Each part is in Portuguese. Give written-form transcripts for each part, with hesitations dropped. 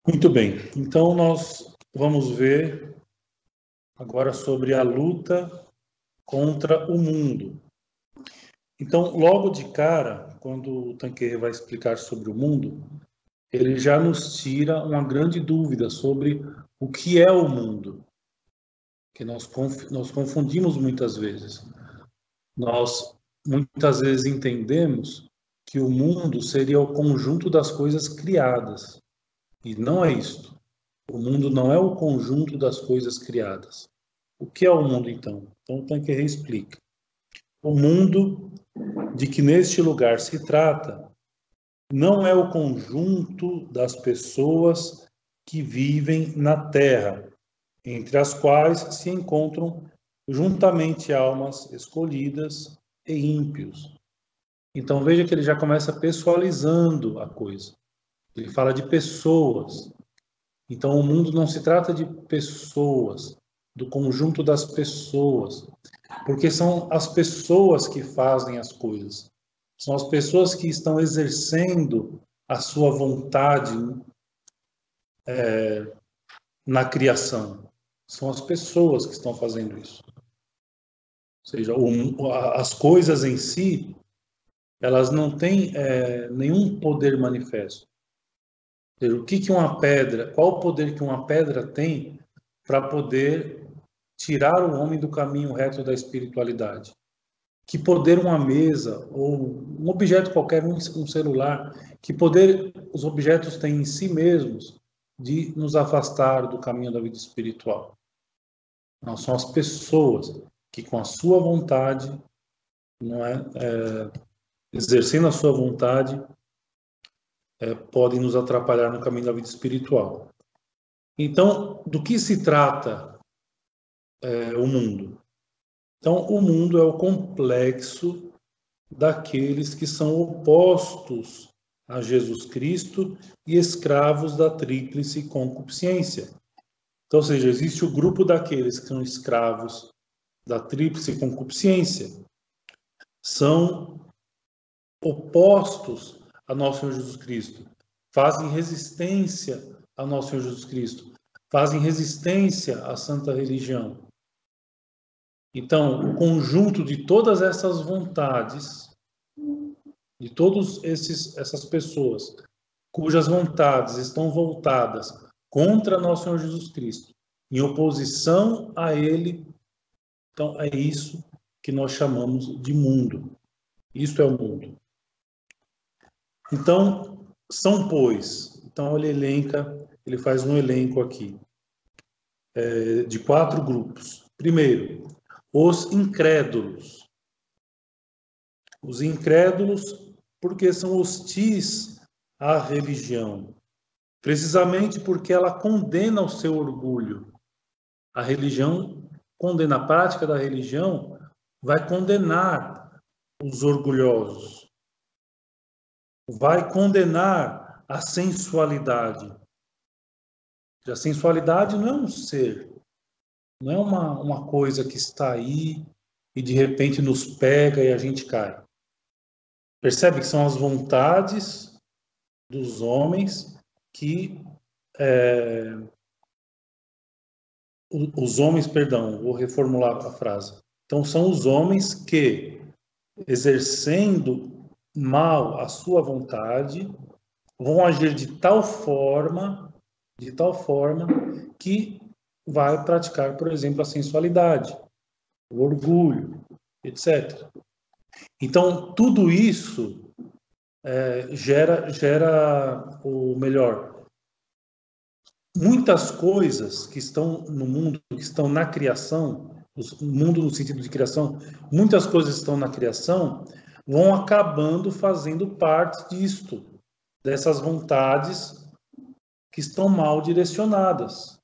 Muito bem, então nós vamos ver agora sobre a luta contra o mundo. Então, logo de cara, quando o Tanqueray vai explicar sobre o mundo, ele já nos tira uma grande dúvida sobre o que é o mundo, que nós confundimos muitas vezes. Nós muitas vezes entendemos que o mundo seria o conjunto das coisas criadas, e não é isto. O mundo não é o conjunto das coisas criadas. O que é o mundo, então? Então, o Tanqueray explica. O mundo de que neste lugar se trata não é o conjunto das pessoas que vivem na Terra, entre as quais se encontram juntamente almas escolhidas e ímpios. Então, veja que ele já começa pessoalizando a coisa. Ele fala de pessoas. Então, o mundo não se trata de pessoas, do conjunto das pessoas, porque são as pessoas que fazem as coisas. São as pessoas que estão exercendo a sua vontade na criação. São as pessoas que estão fazendo isso. Ou seja, as coisas em si, elas não têm nenhum poder manifesto. Ou seja, o que uma pedra, qual o poder que uma pedra tem para poder tirar o homem do caminho reto da espiritualidade? Que poder uma mesa ou um objeto qualquer, um celular, que poder os objetos têm em si mesmos de nos afastar do caminho da vida espiritual? Não, são as pessoas que com a sua vontade, não é, exercendo a sua vontade, podem nos atrapalhar no caminho da vida espiritual. Então, do que se trata o mundo? Então, o mundo é o complexo daqueles que são opostos a Jesus Cristo e escravos da tríplice concupiscência. Então, ou seja, existe o grupo daqueles que são escravos da tríplice concupiscência, são opostos a nosso Senhor Jesus Cristo, fazem resistência a nosso Senhor Jesus Cristo, fazem resistência à santa religião. Então, o conjunto de todas essas vontades, de todas essas pessoas cujas vontades estão voltadas contra nosso Senhor Jesus Cristo, em oposição a Ele, então é isso que nós chamamos de mundo. Isto é o mundo. Então, são, pois, então ele faz um elenco aqui, de 4 grupos. Primeiro, os incrédulos. Os incrédulos, porque são hostis à religião, precisamente porque ela condena o seu orgulho. A religião condena, a prática da religião vai condenar os orgulhosos, vai condenar a sensualidade. A sensualidade não é um ser, não é uma coisa que está aí e de repente nos pega e a gente cai. Percebe que são as vontades dos homens que os homens, perdão, vou reformular a frase. Então são os homens que, exercendo mal a sua vontade, vão agir de tal forma que vai praticar, por exemplo, a sensualidade, o orgulho, etc. Então, tudo isso gera o melhor. Muitas coisas que estão no mundo, que estão na criação, o mundo no sentido de criação, muitas coisas que estão na criação vão acabando fazendo parte disto, dessas vontades que estão mal direcionadas.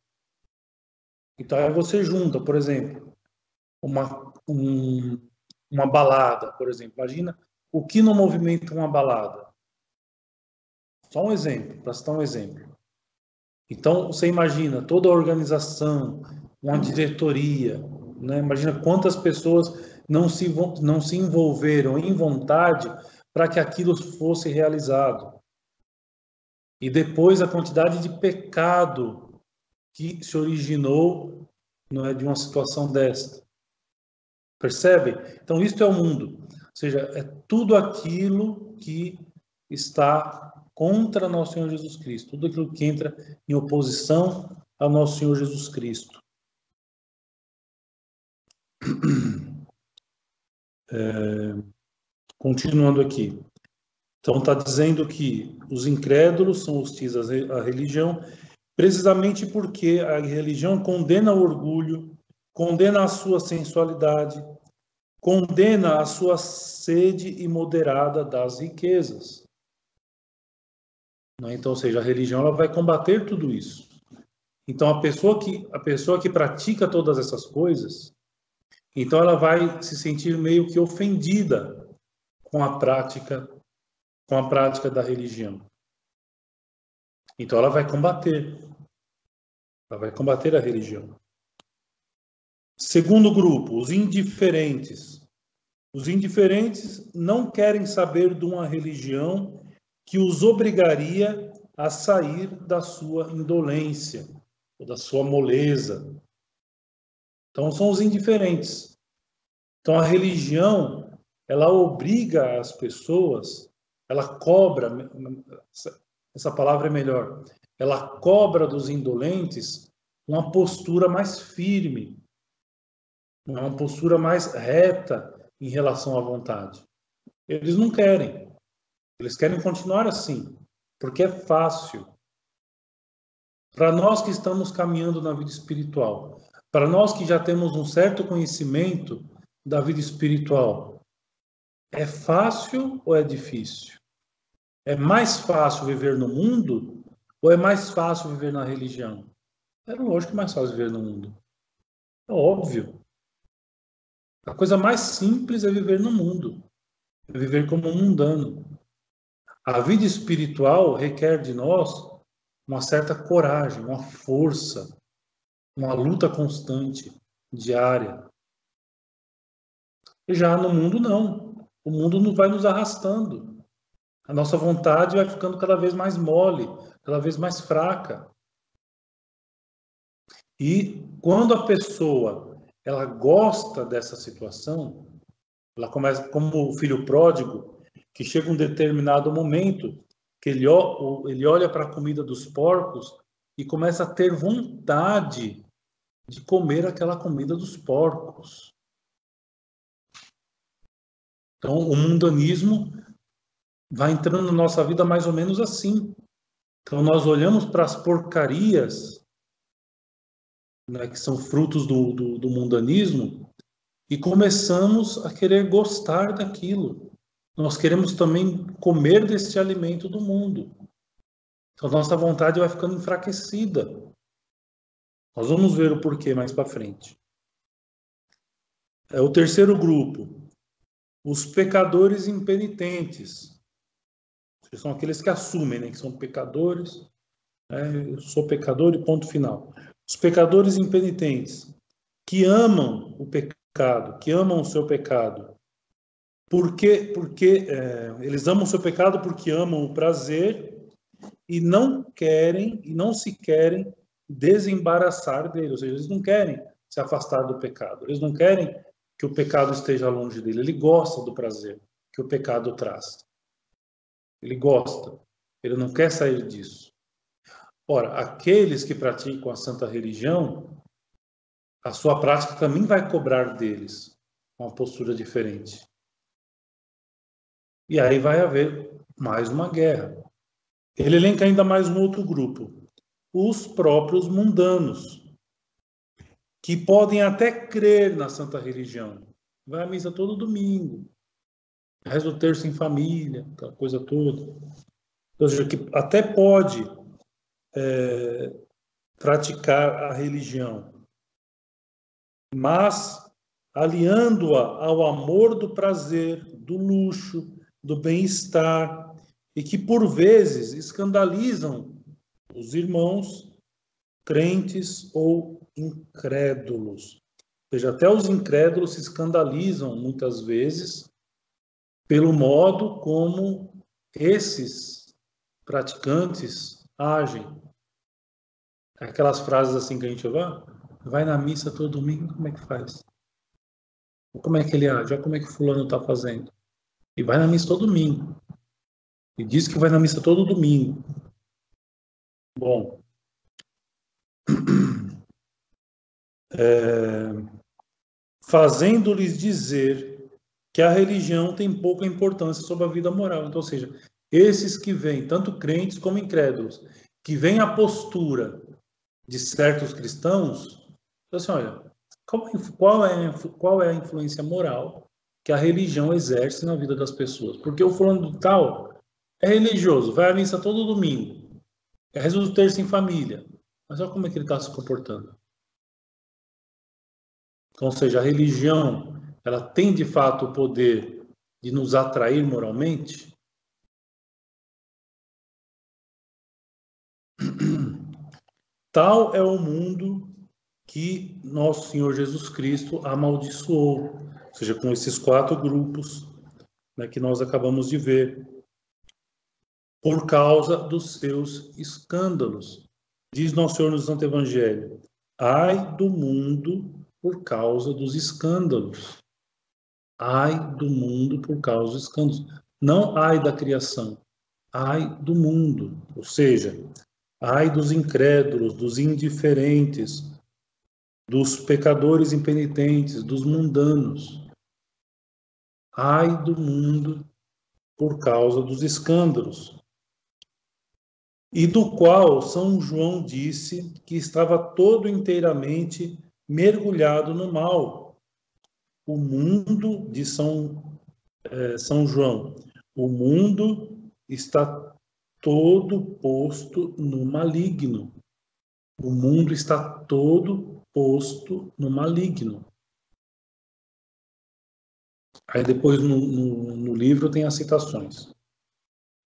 Então, aí você junta, por exemplo, uma balada, por exemplo. Imagina o que não movimenta uma balada. Só um exemplo, para citar um exemplo. Então, você imagina toda a organização, uma diretoria, né? Imagina quantas pessoas não se envolveram em vontade para que aquilo fosse realizado. e depois a quantidade de pecado que se originou, não é, de uma situação desta. Percebe? Então, isto é o mundo. Ou seja, é tudo aquilo que está contra nosso Senhor Jesus Cristo. Tudo aquilo que entra em oposição ao nosso Senhor Jesus Cristo. Continuando aqui. Então, está dizendo que os incrédulos são hostis à religião, precisamente porque a religião condena o orgulho, condena a sua sensualidade, condena a sua sede imoderada das riquezas. Então, ou seja, a religião ela vai combater tudo isso. Então, a pessoa que pratica todas essas coisas, então ela vai se sentir meio que ofendida com a prática da religião. Então, ela vai combater a religião. Segundo grupo, os indiferentes. Os indiferentes não querem saber de uma religião que os obrigaria a sair da sua indolência, ou da sua moleza. Então, são os indiferentes. Então, a religião, ela obriga as pessoas, ela cobra, essa palavra é melhor, ela cobra dos indolentes uma postura mais firme, uma postura mais reta em relação à vontade. Eles não querem. Eles querem continuar assim, porque é fácil. Para nós que estamos caminhando na vida espiritual, para nós que já temos um certo conhecimento da vida espiritual, é fácil ou é difícil? É mais fácil viver no mundo ou é mais fácil viver na religião? É lógico que é mais fácil viver no mundo. É óbvio. A coisa mais simples é viver no mundo. É viver como um mundano. A vida espiritual requer de nós uma certa coragem, uma força, uma luta constante, diária. E já no mundo, não. O mundo não vai nos arrastando. A nossa vontade vai ficando cada vez mais mole, cada vez mais fraca. E quando a pessoa ela gosta dessa situação, ela começa como o filho pródigo, que chega um determinado momento que ele olha para a comida dos porcos e começa a ter vontade de comer aquela comida dos porcos. Então, o mundanismo vai entrando na nossa vida mais ou menos assim. Então, nós olhamos para as porcarias, né, que são frutos do mundanismo, e começamos a querer gostar daquilo. Nós queremos também comer deste alimento do mundo. Então, nossa vontade vai ficando enfraquecida. Nós vamos ver o porquê mais para frente. O terceiro grupo, os pecadores impenitentes. São aqueles que assumem, né, que são pecadores. Eu sou pecador e ponto final. Os pecadores impenitentes, que amam o pecado, que amam o seu pecado. Porque eles amam o seu pecado porque amam o prazer e não se querem desembaraçar dele. Ou seja, eles não querem se afastar do pecado. Eles não querem que o pecado esteja longe dele. Ele gosta do prazer que o pecado traz. Ele gosta. Ele não quer sair disso. Ora, aqueles que praticam a santa religião, a sua prática também vai cobrar deles uma postura diferente. E aí vai haver mais uma guerra. Ele elenca ainda mais um outro grupo. Os próprios mundanos, que podem até crer na santa religião. Vai à missa todo domingo, reza o terço em família, aquela coisa toda. Ou seja, que até pode praticar a religião, mas aliando-a ao amor do prazer, do luxo, do bem-estar, e que por vezes escandalizam os irmãos crentes ou incrédulos. Ou seja, até os incrédulos se escandalizam muitas vezes pelo modo como esses praticantes agem. Aquelas frases assim que a gente vai na missa todo domingo, como é que faz? Como é que ele age? Olha como é que fulano está fazendo. E vai na missa todo domingo. E diz que vai na missa todo domingo. Bom, fazendo-lhes dizer que a religião tem pouca importância sobre a vida moral. Então, ou seja, esses que vêm, tanto crentes como incrédulos, que vêm a postura de certos cristãos, assim, olha, qual é a influência moral que a religião exerce na vida das pessoas? Porque o fulano tal é religioso, vai à missa todo domingo, reza o terço em família, mas olha como é que ele está se comportando. Então, ou seja, a religião, ela tem de fato o poder de nos atrair moralmente? Tal é o mundo que nosso Senhor Jesus Cristo amaldiçoou, ou seja, com esses 4 grupos, né, que nós acabamos de ver, por causa dos seus escândalos. Diz nosso Senhor no Santo Evangelho: ai do mundo por causa dos escândalos. Ai do mundo por causa dos escândalos. Não ai da criação, ai do mundo. Ou seja, ai dos incrédulos, dos indiferentes, dos pecadores impenitentes, dos mundanos. Ai do mundo por causa dos escândalos. E do qual São João disse que estava todo inteiramente mergulhado no mal. O mundo de São João, o mundo está todo posto no maligno. O mundo está todo posto no maligno. Aí depois no livro tem as citações.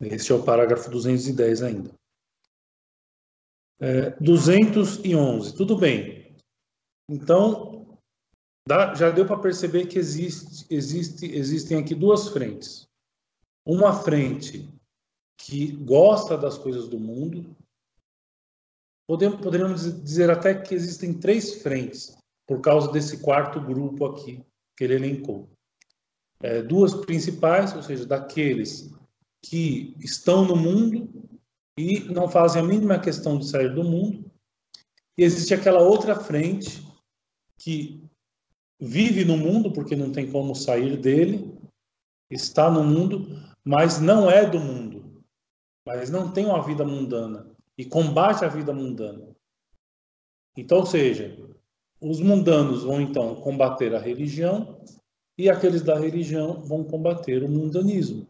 Esse é o parágrafo 210 ainda. 211, tudo bem. Então, já deu para perceber que existem aqui 2 frentes. Uma frente que gosta das coisas do mundo. Poderíamos dizer até que existem 3 frentes, por causa desse 4º grupo aqui que ele elencou. 2 principais, ou seja, daqueles que estão no mundo e não fazem a mínima questão de sair do mundo. E existe aquela outra frente que vive no mundo porque não tem como sair dele, está no mundo, mas não é do mundo, mas não tem uma vida mundana e combate a vida mundana. Então, ou seja, os mundanos vão então combater a religião e aqueles da religião vão combater o mundanismo.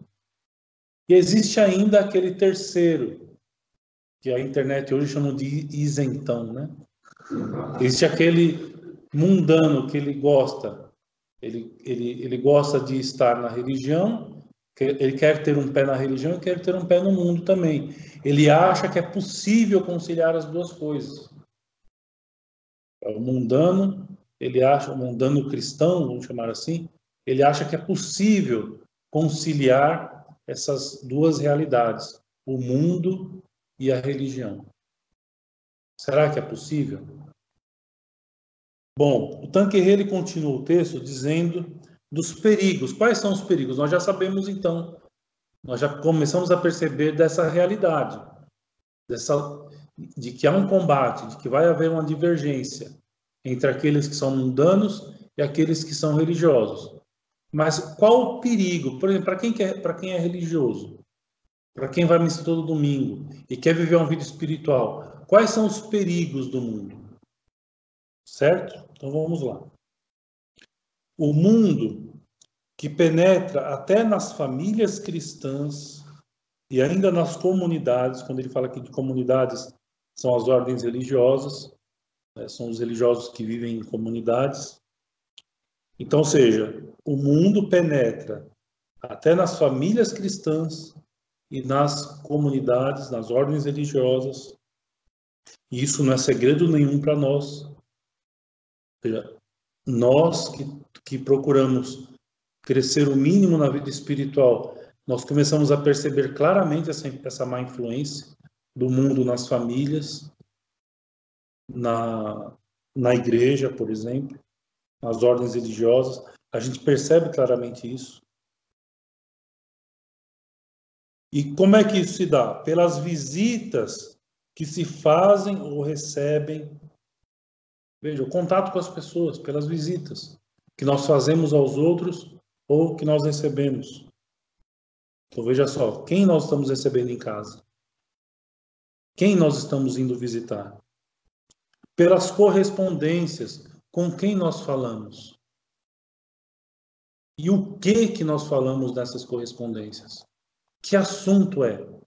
E existe ainda aquele terceiro, que a internet hoje chama de isentão, né? Existe aquele mundano que ele gosta de estar na religião, ele quer ter um pé na religião e quer ter um pé no mundo também. Ele acha que é possível conciliar as 2 coisas. O mundano, o mundano cristão, vamos chamar assim, ele acha que é possível conciliar essas 2 realidades, o mundo e a religião. Será que é possível? Bom, o Tanqueray ele continua o texto dizendo dos perigos. Quais são os perigos? Nós já sabemos então, nós já começamos a perceber dessa realidade, de que há um combate, de que vai haver uma divergência entre aqueles que são mundanos e aqueles que são religiosos. Mas qual o perigo? Por exemplo, para quem é religioso, para quem vai à missa todo domingo e quer viver uma vida espiritual, quais são os perigos do mundo? Certo? Então vamos lá. O mundo que penetra até nas famílias cristãs e ainda nas comunidades, quando ele fala aqui de comunidades, são as ordens religiosas, né, são os religiosos que vivem em comunidades. Então, ou seja, o mundo penetra até nas famílias cristãs e nas comunidades, nas ordens religiosas. E isso não é segredo nenhum para nós. Ou seja, nós que procuramos crescer o mínimo na vida espiritual, nós começamos a perceber claramente essa má influência do mundo nas famílias, na igreja, por exemplo, nas ordens religiosas. A gente percebe claramente isso. E como é que isso se dá? Pelas visitas que se fazem ou recebem. Veja, o contato com as pessoas, pelas visitas que nós fazemos aos outros ou que nós recebemos. Então veja só, quem nós estamos recebendo em casa? Quem nós estamos indo visitar? Pelas correspondências, com quem nós falamos? E o que nós falamos nessas correspondências? Que assunto é? Ou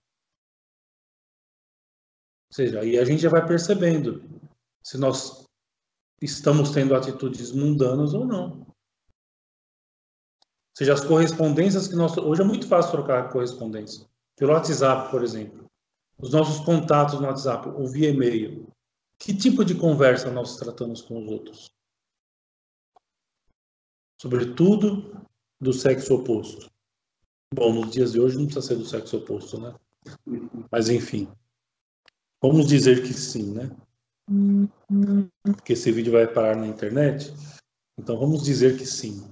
seja, aí a gente já vai percebendo se nós estamos tendo atitudes mundanas ou não. Ou seja, as correspondências que nós... Hoje é muito fácil trocar correspondência. Pelo WhatsApp, por exemplo. Os nossos contatos no WhatsApp ou via e-mail. Que tipo de conversa nós tratamos com os outros? Sobretudo do sexo oposto. Bom, nos dias de hoje não precisa ser do sexo oposto, né? Mas enfim. Vamos dizer que sim, né? Porque esse vídeo vai parar na internet. Então vamos dizer que sim.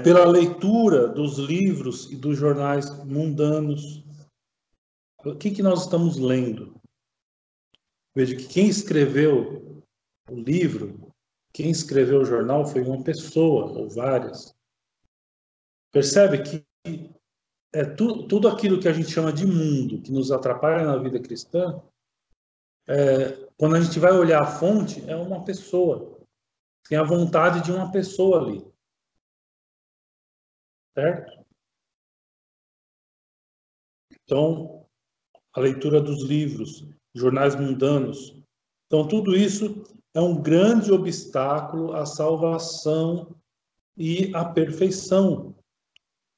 Pela leitura dos livros e dos jornais mundanos. O que nós estamos lendo? Veja que quem escreveu o livro, quem escreveu o jornal foi uma pessoa, ou várias. Percebe que tudo aquilo que a gente chama de mundo, que nos atrapalha na vida cristã, quando a gente vai olhar a fonte, é uma pessoa. Tem a vontade de uma pessoa ali. Certo? Então, a leitura dos livros, jornais mundanos. Então, tudo isso é um grande obstáculo à salvação e à perfeição.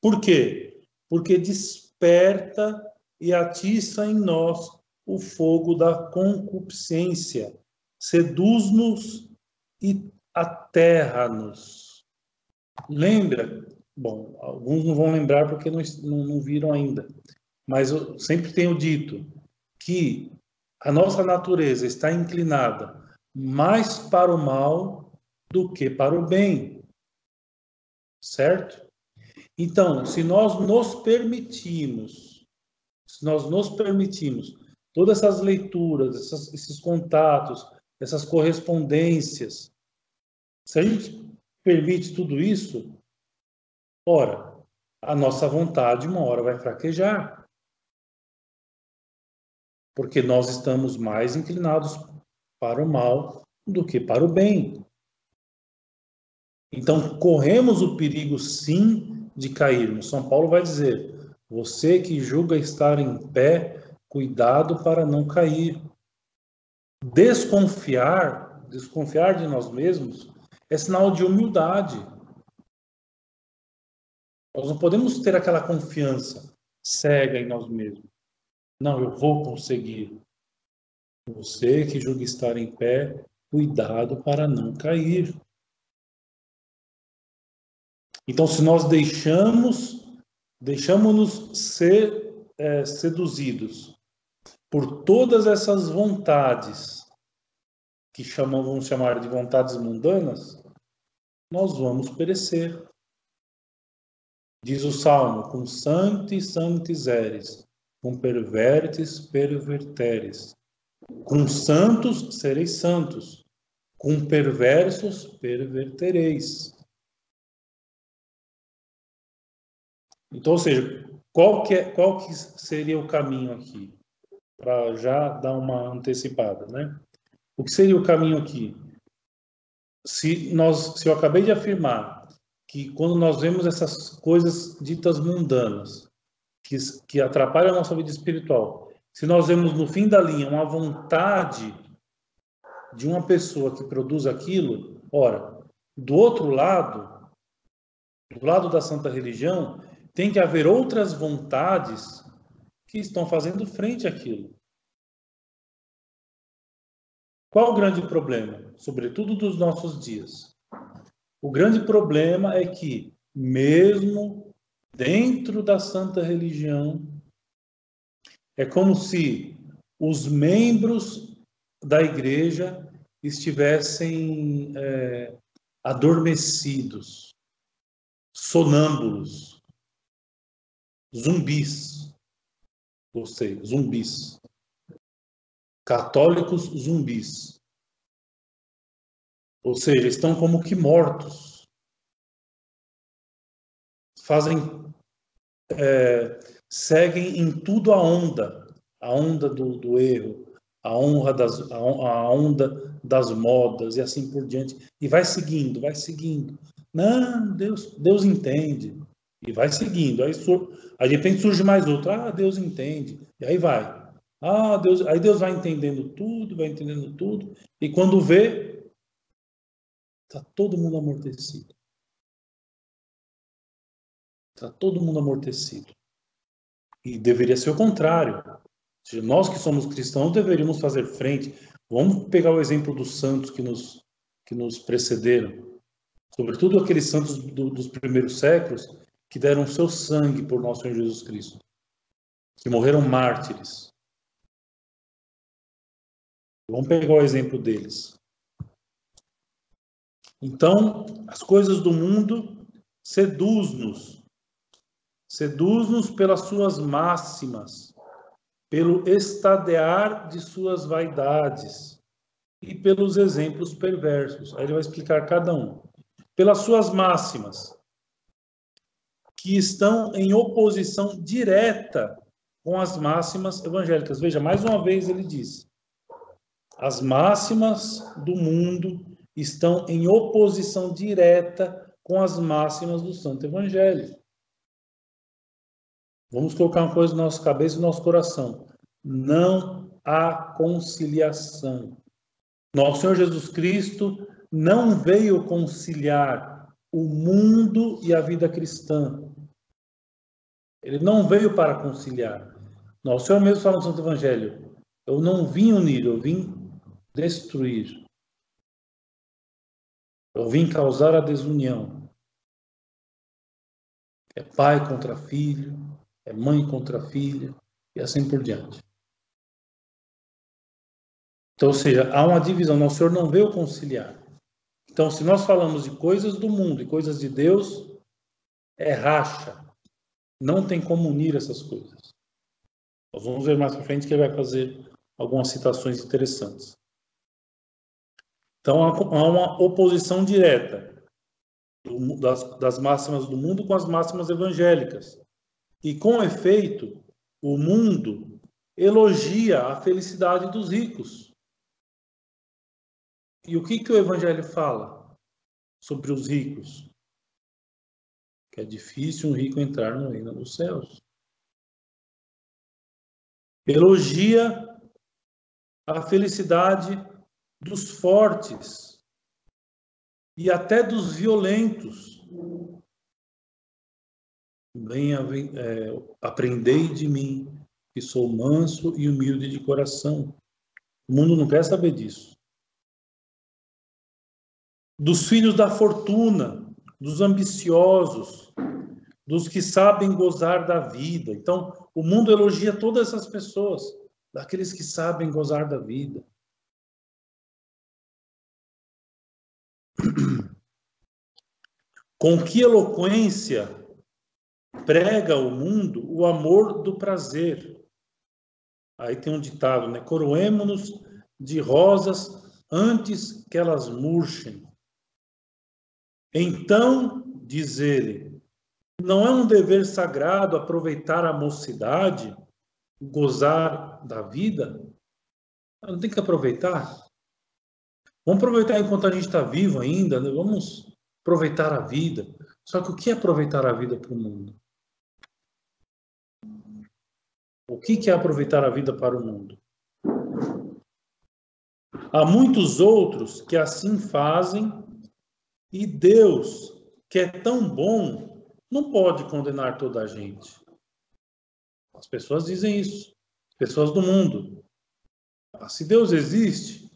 Por quê? Porque desperta e atiça em nós o fogo da concupiscência, seduz-nos e aterra-nos. Lembra? Bom, alguns não vão lembrar porque não viram ainda. Mas eu sempre tenho dito que a nossa natureza está inclinada mais para o mal do que para o bem. Certo? Então, se nós nos permitimos todas essas leituras, esses contatos, essas correspondências, se a gente permite tudo isso, ora, a nossa vontade uma hora vai fraquejar. Porque nós estamos mais inclinados para o mal do que para o bem. Então, corremos o perigo, sim, de cairmos. São Paulo vai dizer: você que julga estar em pé, cuidado para não cair. Desconfiar de nós mesmos é sinal de humildade. Nós não podemos ter aquela confiança cega em nós mesmos. Não, eu vou conseguir. Você que julga estar em pé, cuidado para não cair. Então, se nós deixamos-nos ser seduzidos por todas essas vontades, que vamos chamar de vontades mundanas, nós vamos perecer. Diz o Salmo: cum sanctis eres, cum pervertis perverteres. Com santos sereis santos, com perversos pervertereis. Então, ou seja, qual que seria o caminho aqui? Para já dar uma antecipada, né? O que seria o caminho aqui? Se eu acabei de afirmar que quando nós vemos essas coisas ditas mundanas, que atrapalham a nossa vida espiritual, se nós vemos no fim da linha uma vontade de uma pessoa que produz aquilo, ora, do outro lado, do lado da santa religião, tem que haver outras vontades que estão fazendo frente àquilo. Qual o grande problema, sobretudo dos nossos dias? O grande problema é que, mesmo dentro da santa religião, é como se os membros da igreja estivessem adormecidos, sonâmbulos, zumbis. Gostei, zumbis. Católicos zumbis. Ou seja, estão como que mortos. Seguem em tudo a onda do erro, a onda das modas e assim por diante. E vai seguindo. Não, Deus entende. E vai seguindo. Aí de repente surge mais outro. Ah, Deus entende. E aí vai. Aí Deus vai entendendo tudo. E quando vê, está todo mundo amortecido. Está todo mundo amortecido. E deveria ser o contrário. Nós que somos cristãos deveríamos fazer frente. Vamos pegar o exemplo dos santos que nos precederam. Sobretudo aqueles santos dos primeiros séculos que deram seu sangue por nosso Senhor Jesus Cristo. Que morreram mártires. Vamos pegar o exemplo deles. Então, as coisas do mundo seduz-nos pelas suas máximas, pelo estadear de suas vaidades e pelos exemplos perversos. Aí ele vai explicar cada um. Pelas suas máximas, que estão em oposição direta com as máximas evangélicas. Veja, mais uma vez ele diz: as máximas do mundo estão em oposição direta com as máximas do Santo Evangelho. Vamos colocar uma coisa na nossa cabeça e no nosso coração. Não há conciliação. Nosso Senhor Jesus Cristo não veio conciliar o mundo e a vida cristã. Ele não veio para conciliar. Nosso Senhor mesmo fala no Santo Evangelho: eu não vim unir, eu vim destruir. Eu vim causar a desunião. É pai contra filho, é mãe contra filha, e assim por diante. Então, ou seja, há uma divisão. Nosso Senhor não veio conciliar. Então, se nós falamos de coisas do mundo e coisas de Deus, é racha. Não tem como unir essas coisas. Nós vamos ver mais para frente que ele vai fazer algumas citações interessantes. Então, há uma oposição direta das máximas do mundo com as máximas evangélicas. E, com efeito, o mundo elogia a felicidade dos ricos. E o que o Evangelho fala sobre os ricos? Que é difícil um rico entrar no reino dos céus. Elogia a felicidade dos fortes e até dos violentos. Aprendei de mim, que sou manso e humilde de coração. O mundo não quer saber disso. Dos filhos da fortuna, dos ambiciosos, dos que sabem gozar da vida. Então, o mundo elogia todas essas pessoas, daqueles que sabem gozar da vida. Com que eloquência prega o mundo o amor do prazer. Aí tem um ditado, né? Coroemo-nos de rosas antes que elas murchem. Então, diz ele, não é um dever sagrado aproveitar a mocidade, gozar da vida? Não tem que aproveitar? Vamos aproveitar enquanto a gente está vivo ainda, né? Vamos aproveitar a vida. Só que o que é aproveitar a vida para o mundo? O que é aproveitar a vida para o mundo? Há muitos outros que assim fazem e Deus, que é tão bom, não pode condenar toda a gente. As pessoas dizem isso, pessoas do mundo. Se Deus existe,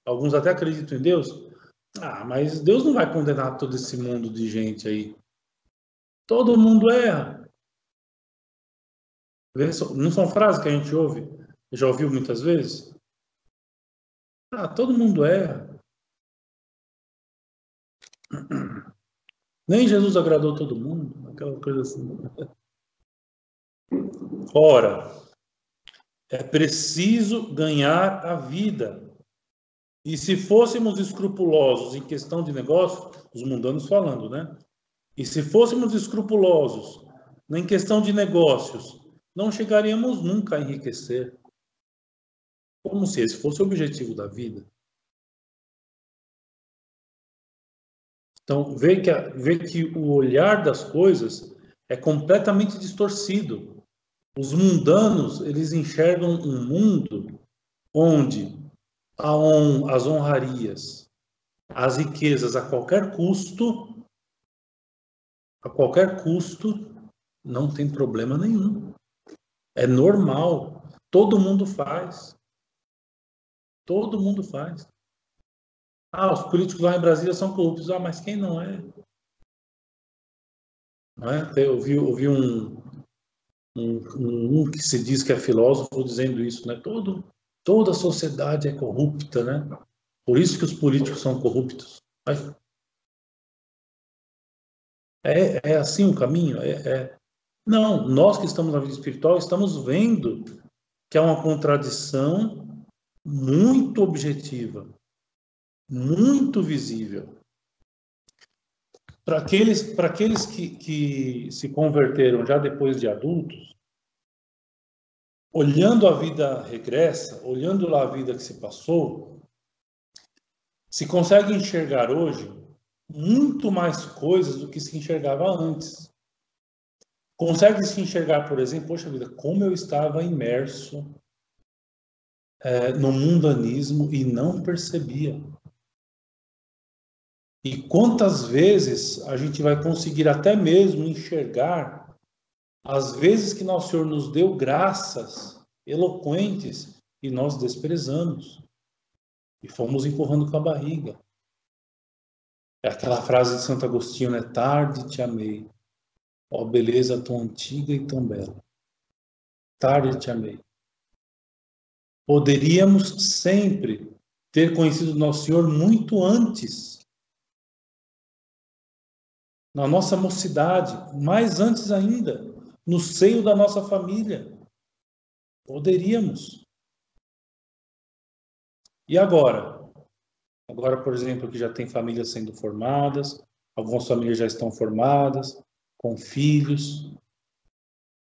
alguns até acreditam em Deus, Ah, mas Deus não vai condenar todo esse mundo de gente aí. Todo mundo erra. Não são frases que a gente ouve, já ouviu muitas vezes? Ah, todo mundo erra. Nem Jesus agradou todo mundo, aquela coisa assim. Ora, é preciso ganhar a vida. E se fôssemos escrupulosos em questão de negócio, os mundanos falando, né? E se fôssemos escrupulosos em questão de negócios, não chegaríamos nunca a enriquecer. Como se esse fosse o objetivo da vida. Então, vê que o olhar das coisas é completamente distorcido. Os mundanos, eles enxergam um mundo onde as honrarias, as riquezas a qualquer custo, não tem problema nenhum. É normal. Todo mundo faz. Todo mundo faz. Ah, os políticos lá em Brasília são corruptos. Ah, mas quem não é? Não é? Eu vi um que se diz que é filósofo dizendo isso, né? Toda a sociedade é corrupta, né? Por isso que os políticos são corruptos. Mas é assim o caminho? Não, nós que estamos na vida espiritual estamos vendo que é uma contradição muito objetiva, muito visível. Para aqueles que se converteram já depois de adultos, olhando a vida regressa, olhando lá a vida que se passou, se consegue enxergar hoje muito mais coisas do que se enxergava antes. Consegue se enxergar, por exemplo, poxa vida, como eu estava imerso no mundanismo e não percebia. E quantas vezes a gente vai conseguir até mesmo enxergar as vezes que Nosso Senhor nos deu graças eloquentes e nós desprezamos e fomos empurrando com a barriga. É aquela frase de Santo Agostinho, né? Tarde te amei, ó beleza tão antiga e tão bela. Tarde te amei. Poderíamos sempre ter conhecido Nosso Senhor muito antes, na nossa mocidade, mais antes ainda, no seio da nossa família. Poderíamos. E agora? Agora, por exemplo, que já tem famílias sendo formadas, algumas famílias já estão formadas, com filhos.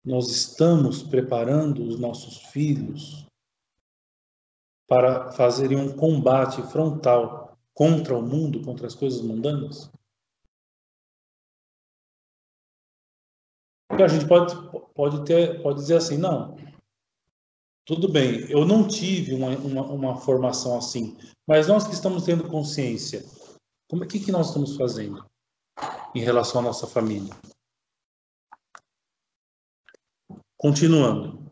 Nós estamos preparando os nossos filhos para fazerem um combate frontal contra o mundo, contra as coisas mundanas? Porque a gente pode dizer assim, não, tudo bem, eu não tive uma formação assim, mas nós que estamos tendo consciência, que nós estamos fazendo em relação à nossa família? Continuando.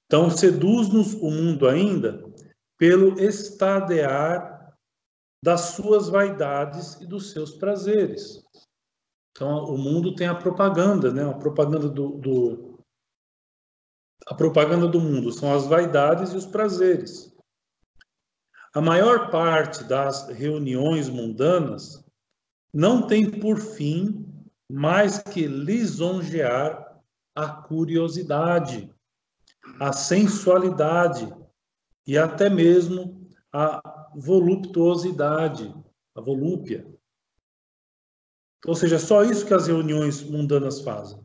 Então, seduz-nos o mundo ainda pelo estadear das suas vaidades e dos seus prazeres. Então, o mundo tem a propaganda, né? A propaganda a propaganda do mundo são as vaidades e os prazeres. A maior parte das reuniões mundanas não tem por fim mais que lisonjear a curiosidade, a sensualidade e até mesmo a voluptuosidade, a volúpia. Ou seja, só isso que as reuniões mundanas fazem.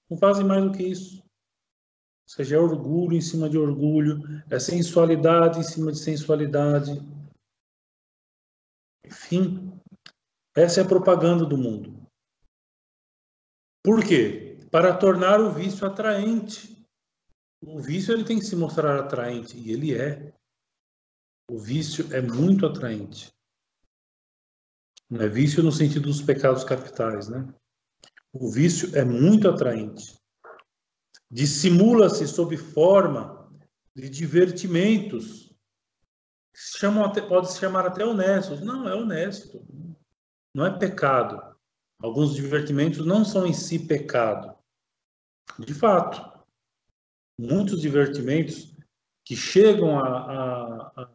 Não fazem mais do que isso. Ou seja, é orgulho em cima de orgulho, é sensualidade em cima de sensualidade. Enfim, essa é a propaganda do mundo. Por quê? Para tornar o vício atraente. O vício ele tem que se mostrar atraente, e ele é. O vício é muito atraente. Não é vício no sentido dos pecados capitais, né? O vício é muito atraente. Dissimula-se sob forma de divertimentos Pode se chamar até honestos. Não, é honesto. Não é pecado. Alguns divertimentos não são em si pecado. De fato, muitos divertimentos que chegam a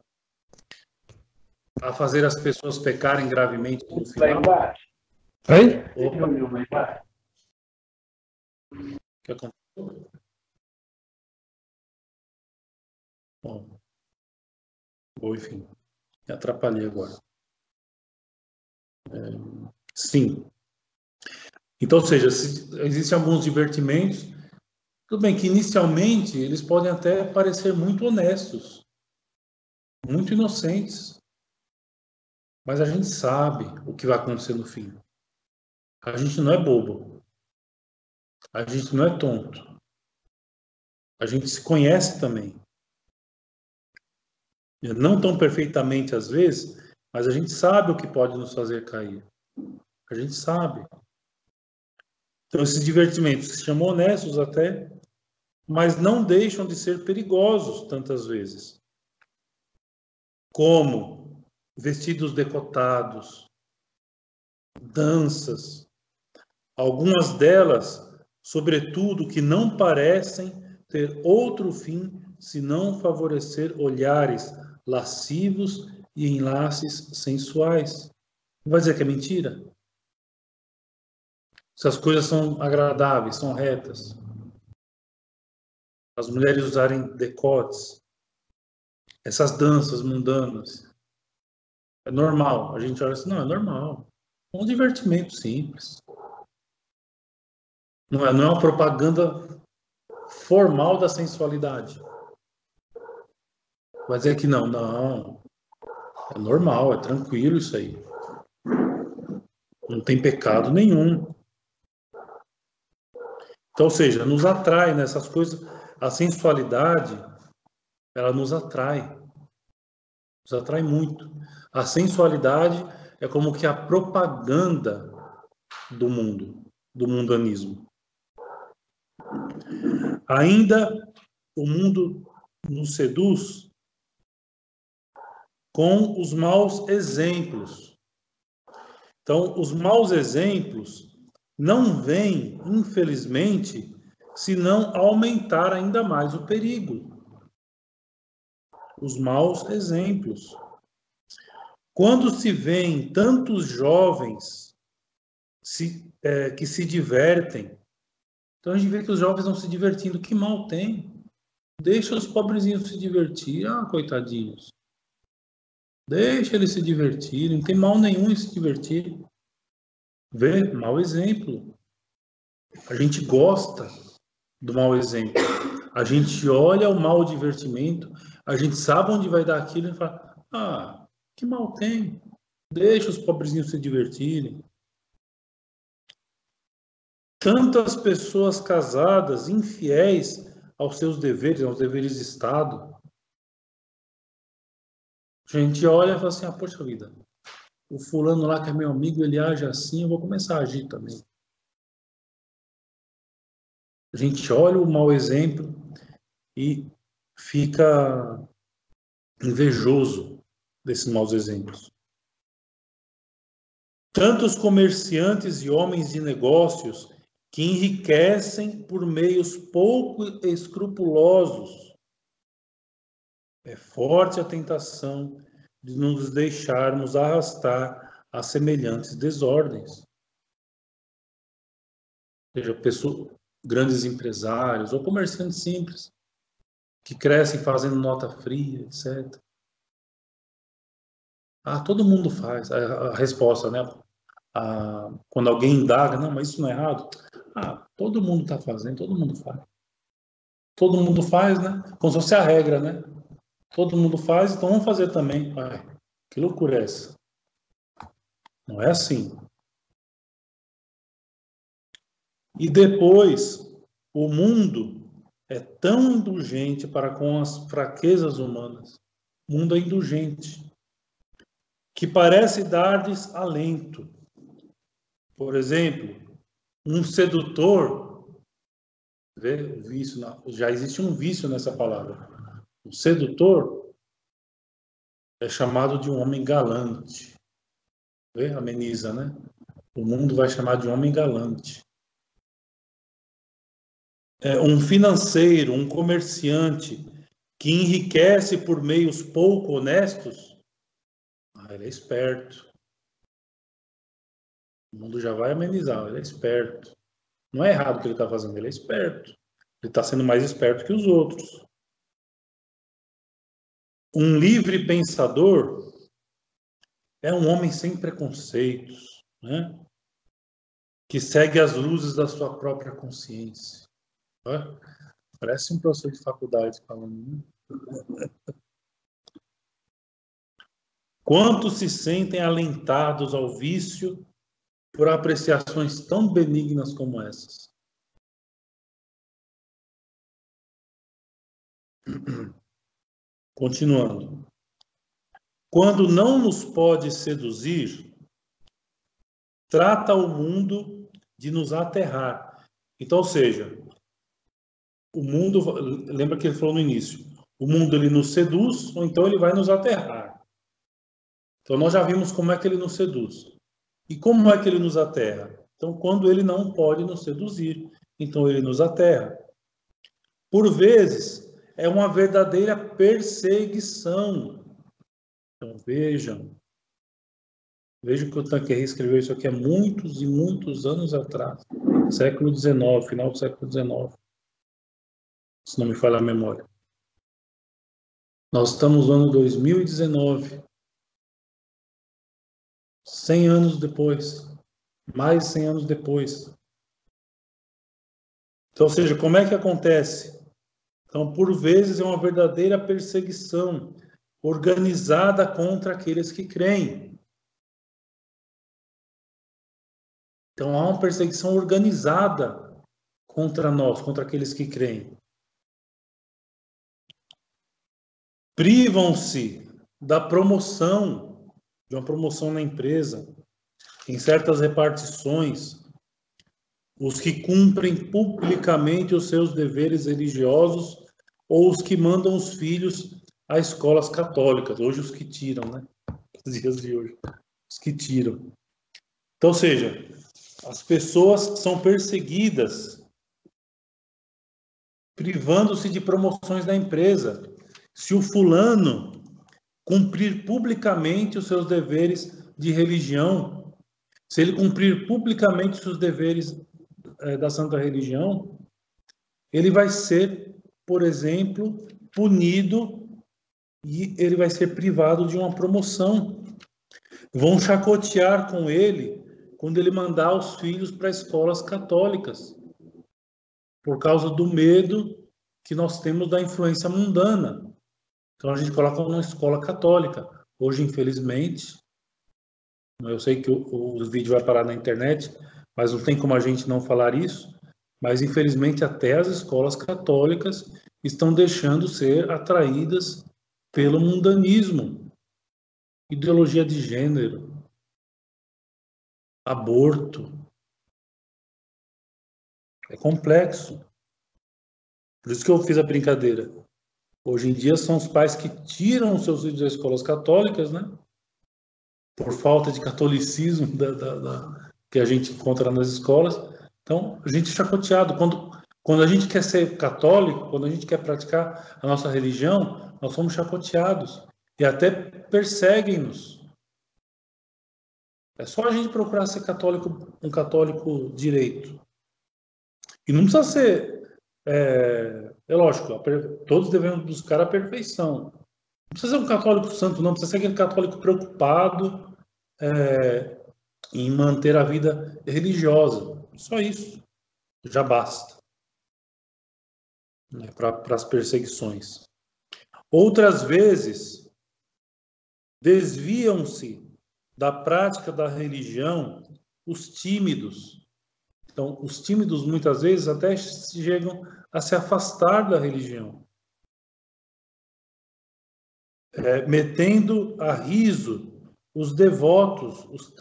fazer as pessoas pecarem gravemente no final. Oi? Opa. O que aconteceu? Bom, enfim, me atrapalhei agora. Sim. Então, ou seja, existem alguns divertimentos, tudo bem que inicialmente eles podem até parecer muito honestos, muito inocentes, mas a gente sabe o que vai acontecer no fim. A gente não é bobo, a gente não é tonto, a gente se conhece também. Não tão perfeitamente às vezes, mas a gente sabe o que pode nos fazer cair. A gente sabe. Então, esses divertimentos se chamam honestos até, mas não deixam de ser perigosos tantas vezes. Como vestidos decotados, danças, algumas delas, sobretudo, que não parecem ter outro fim senão favorecer olhares lascivos e enlaces sensuais. Não vai dizer que é mentira? Se as coisas são agradáveis, são retas, as mulheres usarem decotes, essas danças mundanas, é normal. A gente olha assim, não, é normal. É um divertimento simples. Não é uma propaganda formal da sensualidade. Vai dizer que não. É normal, é tranquilo isso aí. Não tem pecado nenhum. Então, ou seja, nos atrai nessas coisas. A sensualidade, ela nos atrai. Nos atrai muito. A sensualidade é como que a propaganda do mundo, do mundanismo. Ainda o mundo nos seduz com os maus exemplos. Então, os maus exemplos não vêm, infelizmente, senão aumentar ainda mais o perigo. Os maus exemplos. Quando se vêem tantos jovens que se divertem, então a gente vê que os jovens vão se divertindo, que mal tem? Deixa os pobrezinhos se divertir, coitadinhos. Deixa eles se divertirem, não tem mal nenhum em se divertir. Vê, mau exemplo. A gente gosta do mau exemplo. A gente olha o mau divertimento, a gente sabe onde vai dar aquilo e fala, que mal tem? Deixa os pobrezinhos se divertirem. Tantas pessoas casadas, infiéis aos seus deveres, aos deveres de Estado. A gente olha e fala assim, poxa vida, o fulano lá que é meu amigo, ele age assim, eu vou começar a agir também. A gente olha o mau exemplo e fica invejoso desses maus exemplos. Tantos comerciantes e homens de negócios que enriquecem por meios pouco escrupulosos. É forte a tentação de nos deixarmos arrastar a semelhantes desordens. Ou seja, grandes empresários ou comerciantes simples que crescem fazendo nota fria, etc. Todo mundo faz. A resposta, né? Quando alguém indaga, não, mas isso não é errado. Todo mundo está fazendo, todo mundo faz. Todo mundo faz, né? Como se fosse a regra, né? Todo mundo faz, então vamos fazer também. Que loucura é essa? Não é assim. E depois, o mundo é tão indulgente para com as fraquezas humanas. O mundo é indulgente, que parece dar-lhes alento. Por exemplo, um sedutor, vê o vício, já existe um vício nessa palavra. O sedutor, é chamado de um homem galante. Vê? Ameniza, né? O mundo vai chamar de homem galante. Um financeiro, um comerciante que enriquece por meios pouco honestos, ele é esperto. O mundo já vai amenizar, ele é esperto. Não é errado o que ele está fazendo, ele é esperto. Ele está sendo mais esperto que os outros. Um livre pensador é um homem sem preconceitos, né? Que segue as luzes da sua própria consciência. Parece um professor de faculdade falando, né? Quantos se sentem alentados ao vício por apreciações tão benignas como essas? Continuando. Quando não nos pode seduzir, trata o mundo de nos aterrar. Então, ou seja, o mundo, lembra que ele falou no início, o mundo ele nos seduz ou então ele vai nos aterrar. Então nós já vimos como é que ele nos seduz. E como é que ele nos aterra? Então quando ele não pode nos seduzir, então ele nos aterra. Por vezes é uma verdadeira perseguição. Então vejam que o Tanqueray escreveu isso aqui há muitos e muitos anos atrás, século XIX, final do século XIX, se não me falha a memória. Nós estamos no ano 2019, 100 anos depois, mais de 100 anos depois. Então, ou seja, como é que acontece? Então, por vezes é uma verdadeira perseguição organizada contra aqueles que creem. Então, há uma perseguição organizada contra nós, contra aqueles que creem. Privam-se da promoção, de uma promoção na empresa, em certas repartições, os que cumprem publicamente os seus deveres religiosos ou os que mandam os filhos a escolas católicas. Hoje os que tiram, né? Os dias de hoje. Os que tiram. Então, ou seja, as pessoas são perseguidas privando-se de promoções da empresa. Se o fulano cumprir publicamente os seus deveres de religião, se ele cumprir publicamente os seus deveres da santa religião, ele vai ser, por exemplo, punido e ele vai ser privado de uma promoção. Vão chacotear com ele quando ele mandar os filhos para escolas católicas, por causa do medo que nós temos da influência mundana. Então a gente coloca numa escola católica. Hoje, infelizmente, eu sei que o vídeo vai parar na internet, mas não tem como a gente não falar isso, mas infelizmente até as escolas católicas estão deixando ser atraídas pelo mundanismo, ideologia de gênero, aborto. É complexo. Por isso que eu fiz a brincadeira. Hoje em dia são os pais que tiram os seus filhos das escolas católicas, né? Por falta de catolicismo que a gente encontra nas escolas. Então, a gente é chacoteado. Quando a gente quer ser católico, quando a gente quer praticar a nossa religião, nós somos chacoteados. E até perseguem-nos. É só a gente procurar ser católico, um católico direito. E não precisa ser... É lógico, todos devemos buscar a perfeição. Não precisa ser um católico santo, não. Precisa ser aquele católico preocupado em manter a vida religiosa. Só isso. Já basta. Né, para as perseguições. Outras vezes, desviam-se da prática da religião os tímidos. Então, os tímidos, muitas vezes, até chegam a se afastar da religião. Metendo a riso os devotos, os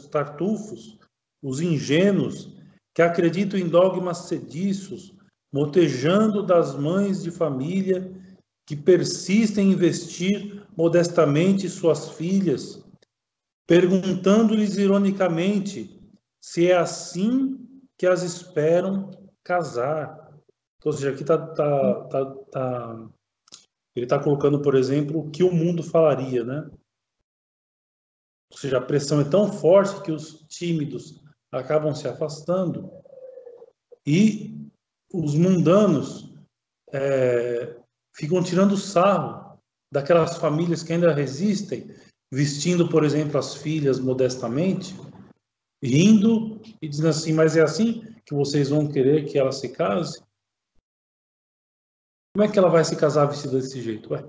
tartufos, os ingênuos, que acreditam em dogmas sediços, motejando das mães de família que persistem em vestir modestamente suas filhas, perguntando-lhes ironicamente se é assim que as esperam casar. Então, ou seja, aqui ele está colocando, por exemplo, o que o mundo falaria, né? Ou seja, a pressão é tão forte que os tímidos acabam se afastando e os mundanos ficam tirando sarro daquelas famílias que ainda resistem, vestindo, por exemplo, as filhas modestamente, rindo e dizendo assim, mas é assim que vocês vão querer que ela se case? Como é que ela vai se casar vestida desse jeito? Ué,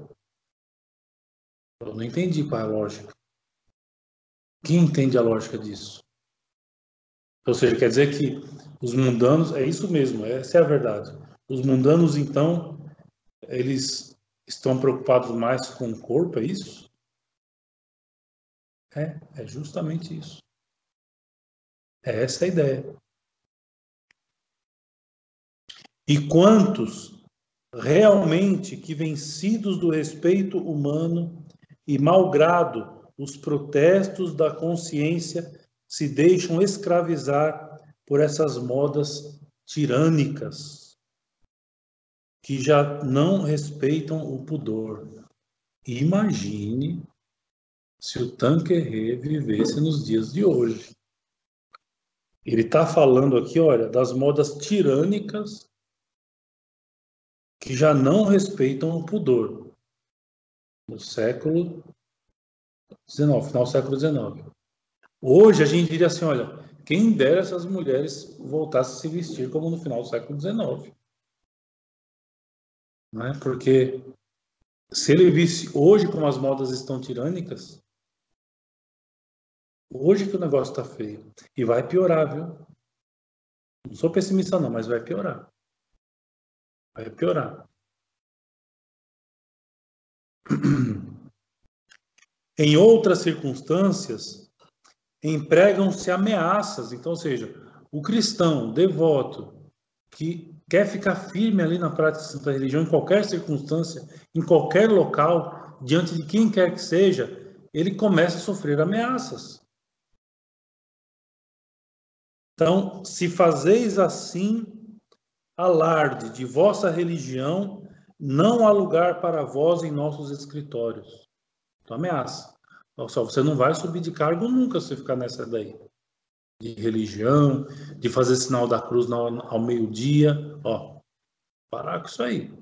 eu não entendi qual é a lógica. Quem entende a lógica disso? Ou seja, quer dizer que os mundanos, é isso mesmo, essa é a verdade. Os mundanos, então, eles estão preocupados mais com o corpo, é isso? É justamente isso. É essa a ideia. E quantos realmente que, vencidos do respeito humano e malgrado os protestos da consciência, se deixam escravizar por essas modas tirânicas que já não respeitam o pudor. Imagine se o Tanqueray vivesse nos dias de hoje. Ele está falando aqui, olha, das modas tirânicas que já não respeitam o pudor. No século XIX, final do século XIX. Hoje a gente diria assim, olha, quem dera essas mulheres voltassem a se vestir como no final do século XIX. Não é? Porque se ele visse hoje como as modas estão tirânicas, hoje que o negócio está feio. E vai piorar, viu? Não sou pessimista não, mas vai piorar. Vai piorar. Em outras circunstâncias, empregam-se ameaças. Então, ou seja, o cristão devoto que quer ficar firme ali na prática da religião, em qualquer circunstância, em qualquer local, diante de quem quer que seja, ele começa a sofrer ameaças. Então, se fazeis assim alarde de vossa religião, não há lugar para vós em nossos escritórios. Então, ameaça. Só você não vai subir de cargo nunca se ficar nessa daí. De religião, de fazer sinal da cruz ao meio-dia. Ó, parar com isso aí.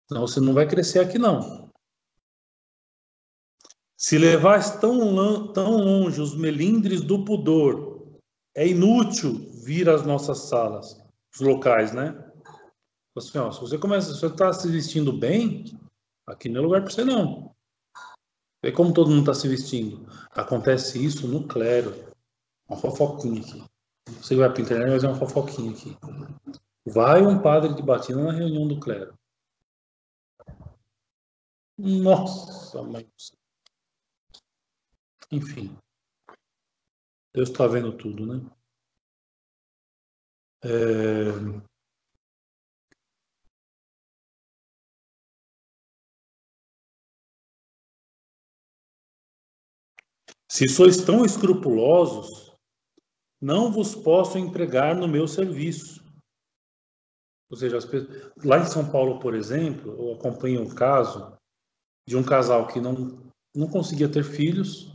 Senão você não vai crescer aqui, não. Se levais tão longe os melindres do pudor, é inútil vir às nossas salas, os locais, né? Assim, ó, se você está se vestindo bem, aqui não é lugar para você, não. Vê como todo mundo está se vestindo. Acontece isso no clero. Uma fofoquinha aqui. Você vai para a internet, vai fazer uma fofoquinha aqui. Vai um padre de batina na reunião do clero. Nossa, mãe. Enfim. Deus está vendo tudo, né? Se sois tão escrupulosos, não vos posso empregar no meu serviço. Ou seja, lá em São Paulo, por exemplo, eu acompanho um caso de um casal que não conseguia ter filhos,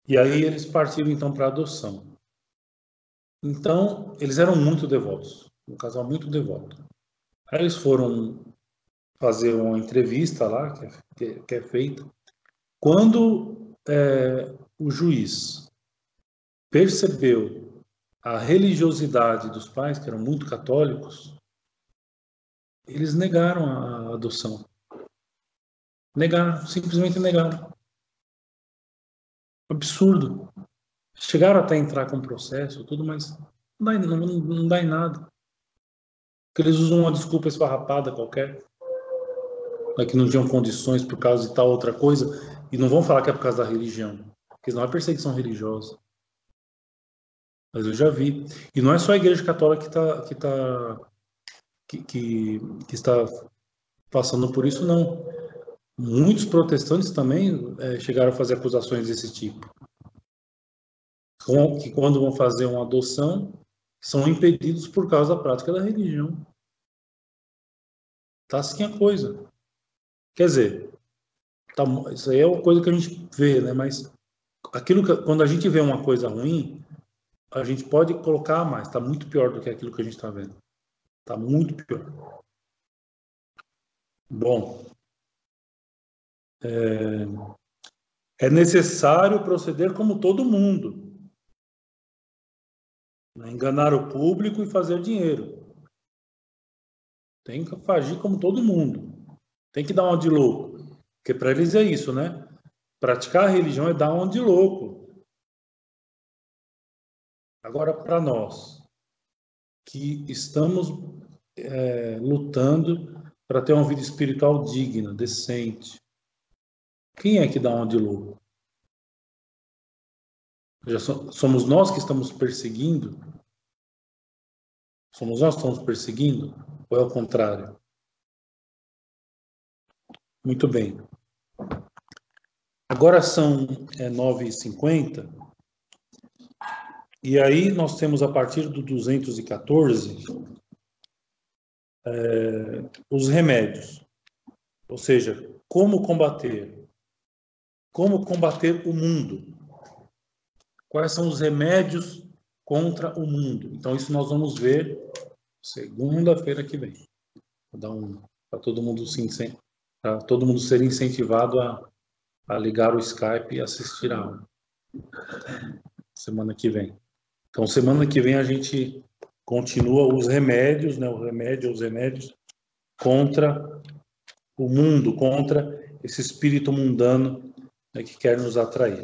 e aí eles partiram então para adoção. Então, eles eram muito devotos, um casal muito devoto. Aí eles foram fazer uma entrevista lá, que é feita. Quando o juiz percebeu a religiosidade dos pais, que eram muito católicos, eles negaram a adoção. Negaram, simplesmente negaram. Absurdo. Chegaram até a entrar com processo, tudo, mas não dá em nada. Porque eles usam uma desculpa esfarrapada qualquer, que não tinham condições por causa de tal outra coisa, e não vão falar que é por causa da religião, porque não é perseguição religiosa. Mas eu já vi. E não é só a Igreja Católica que está passando por isso, não. Muitos protestantes também chegaram a fazer acusações desse tipo. Que quando vão fazer uma adoção, são impedidos por causa da prática da religião. Tá assim a coisa. Quer dizer, tá, isso aí é uma coisa que a gente vê, né? Mas quando a gente vê uma coisa ruim, a gente pode colocar mais. Está muito pior do que aquilo que a gente está vendo. Está muito pior. Bom, é necessário proceder como todo mundo, né? Enganar o público e fazer dinheiro. Tem que agir como todo mundo. Tem que dar uma de louco. Porque para eles é isso, né? Praticar a religião é dar uma de louco. Agora, para nós, que estamos lutando para ter uma vida espiritual digna, decente, quem é que dá uma de louco? Somos nós que estamos perseguindo? Somos nós que estamos perseguindo? Ou é o contrário? Muito bem. Agora são 9h50. E aí nós temos, a partir do 214, os remédios. Ou seja, como combater? Como combater o mundo? Quais são os remédios contra o mundo? Então, isso nós vamos ver segunda-feira que vem. Vou dar para todo mundo para todo mundo ser incentivado a ligar o Skype e assistir a aula. Semana que vem. Então, semana que vem a gente continua os remédios, né? Os remédios contra o mundo, contra esse espírito mundano, né, que quer nos atrair.